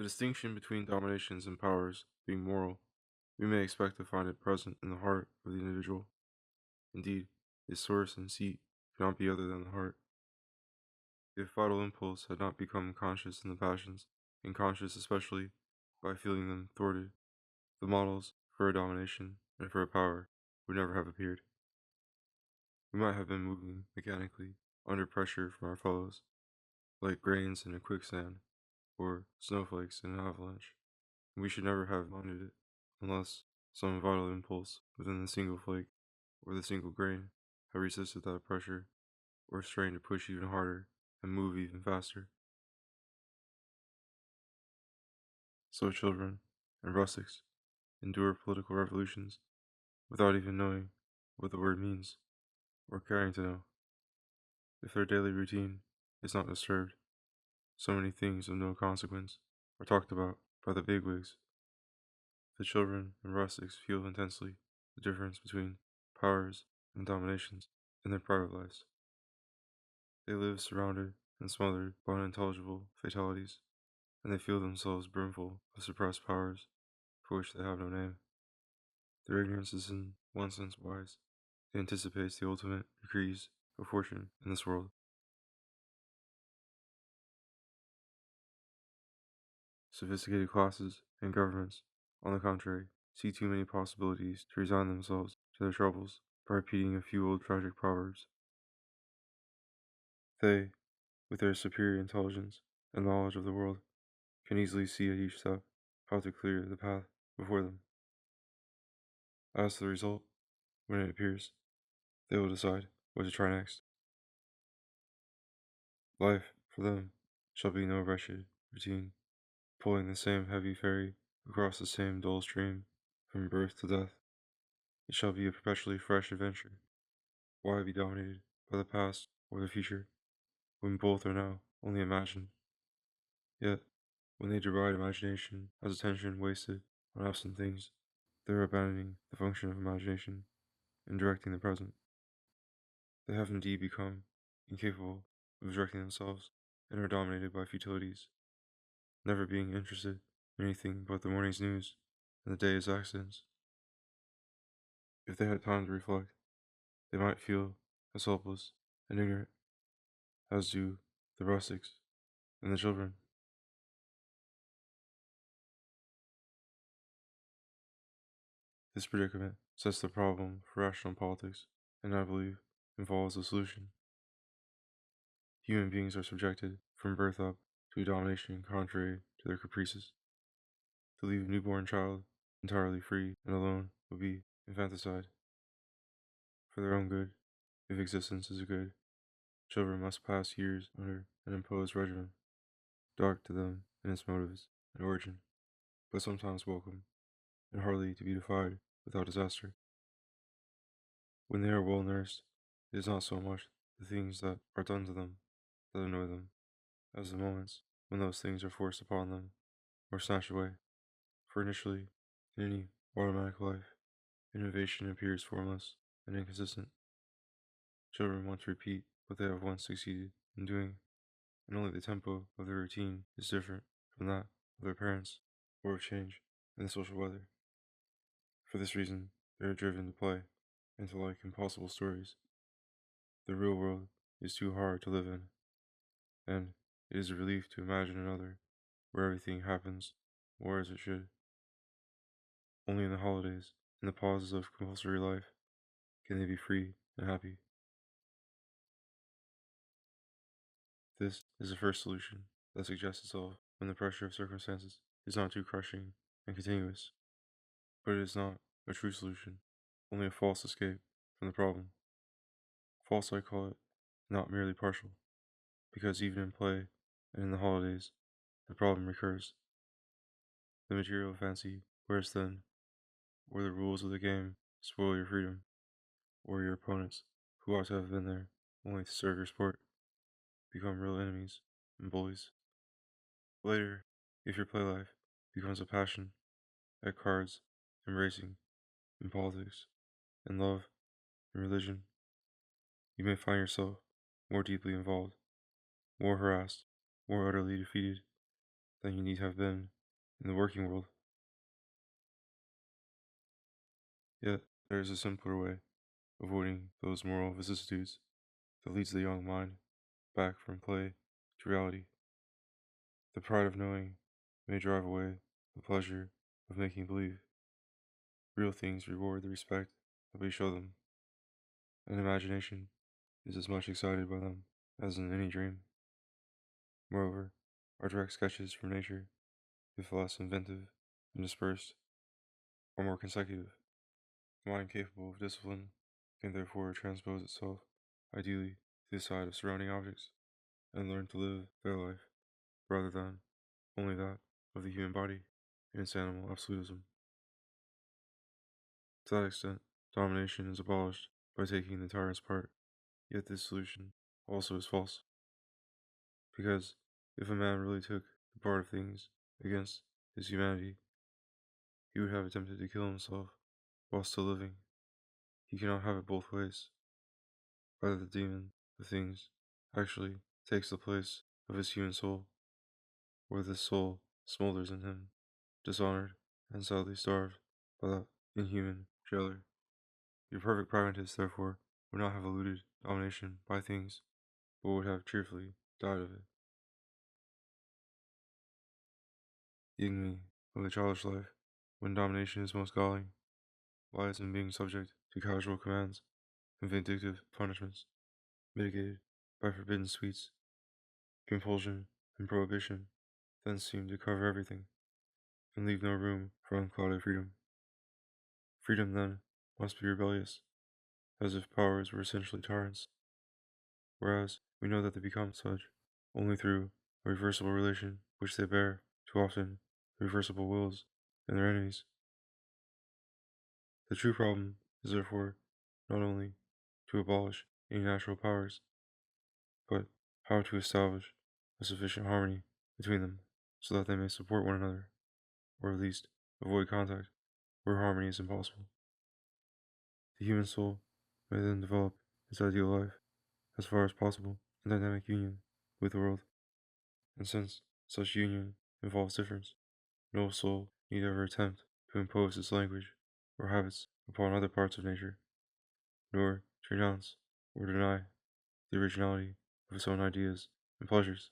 The distinction between dominations and powers being moral, we may expect to find it present in the heart of the individual. Indeed, its source and seat cannot be other than the heart. If vital impulse had not become conscious in the passions, and conscious especially by feeling them thwarted, the models for a domination and for a power would never have appeared. We might have been moving mechanically under pressure from our fellows, like grains in a quicksand or snowflakes in an avalanche. We should never have minded it, unless some vital impulse within the single flake or the single grain had resisted that pressure or strain to push even harder and move even faster. So children and rustics endure political revolutions without even knowing what the word means or caring to know. If their daily routine is not disturbed, so many things of no consequence are talked about by the bigwigs. The children and rustics feel intensely the difference between powers and dominations in their private lives. They live surrounded and smothered by unintelligible fatalities, and they feel themselves brimful of suppressed powers for which they have no name. Their ignorance is in one sense wise. It anticipates the ultimate decrees of fortune in this world. Sophisticated classes and governments, on the contrary, see too many possibilities to resign themselves to their troubles by repeating a few old tragic proverbs. They, with their superior intelligence and knowledge of the world, can easily see at each step how to clear the path before them. As to the result, when it appears, they will decide what to try next. Life, for them, shall be no wretched routine, pulling the same heavy ferry across the same dull stream from birth to death. It shall be a perpetually fresh adventure. Why be dominated by the past or the future, when both are now only imagined? Yet, when they deride imagination as attention wasted on absent things, they are abandoning the function of imagination and directing the present. They have indeed become incapable of directing themselves and are dominated by futilities, never being interested in anything but the morning's news and the day's accidents. If they had time to reflect, they might feel as helpless and ignorant as do the rustics and the children. This predicament sets the problem for rational politics, and I believe involves a solution. Human beings are subjected from birth up to a domination contrary to their caprices. To leave a newborn child entirely free and alone would be infanticide. For their own good, if existence is a good, children must pass years under an imposed regimen, dark to them in its motives and origin, but sometimes welcome, and hardly to be defied without disaster. When they are well nursed, it is not so much the things that are done to them that annoy them, as the moments when those things are forced upon them or snatched away. For initially, in any automatic life, innovation appears formless and inconsistent. Children want to repeat what they have once succeeded in doing, and only the tempo of their routine is different from that of their parents or of change in the social weather. For this reason, they are driven to play and to like impossible stories. The real world is too hard to live in, and it is a relief to imagine another where everything happens more as it should. Only in the holidays, in the pauses of compulsory life, can they be free and happy. This is the first solution that suggests itself when the pressure of circumstances is not too crushing and continuous, but it is not a true solution, only a false escape from the problem. False I call it, not merely partial, because even in play and in the holidays, the problem recurs. The material fancy wears thin, or the rules of the game spoil your freedom, or your opponents, who ought to have been there only to serve your sport, become real enemies and bullies. Later, if your play life becomes a passion at cards and racing, in politics, in love, in religion, you may find yourself more deeply involved, more harassed, more utterly defeated, than you need have been in the working world. Yet there is a simpler way, avoiding those moral vicissitudes that leads the young mind back from play to reality. The pride of knowing may drive away the pleasure of making believe. Real things reward the respect that we show them, and imagination is as much excited by them as in any dream. Moreover, our direct sketches from nature, if less inventive and dispersed, are more consecutive. The mind capable of discipline can therefore transpose itself, ideally, to the side of surrounding objects, and learn to live their life rather than only that of the human body in its animal absolutism. To that extent, domination is abolished by taking the tyrant's part, yet this solution also is false, because if a man really took the part of things against his humanity, he would have attempted to kill himself while still living. He cannot have it both ways. Either the demon of things actually takes the place of his human soul, or this soul smolders in him, dishonored and sadly starved by that inhuman jailer. Your perfect pragmatist, therefore, would not have eluded domination by things, but would have cheerfully died of it. The ignominy of the childish life, when domination is most galling, lies in being subject to casual commands and vindictive punishments, mitigated by forbidden sweets. Compulsion and prohibition then seem to cover everything, and leave no room for unclouded freedom. Freedom, then, must be rebellious, as if powers were essentially tyrants, whereas we know that they become such only through a reversible relation which they bear, too often, reversible wills in their enemies. The true problem is therefore not only to abolish any natural powers, but how to establish a sufficient harmony between them so that they may support one another, or at least avoid contact where harmony is impossible. The human soul may then develop its ideal life, as far as possible, in dynamic union with the world, and since such union involves difference, no soul need ever attempt to impose its language or habits upon other parts of nature, nor to renounce or deny the originality of its own ideas and pleasures.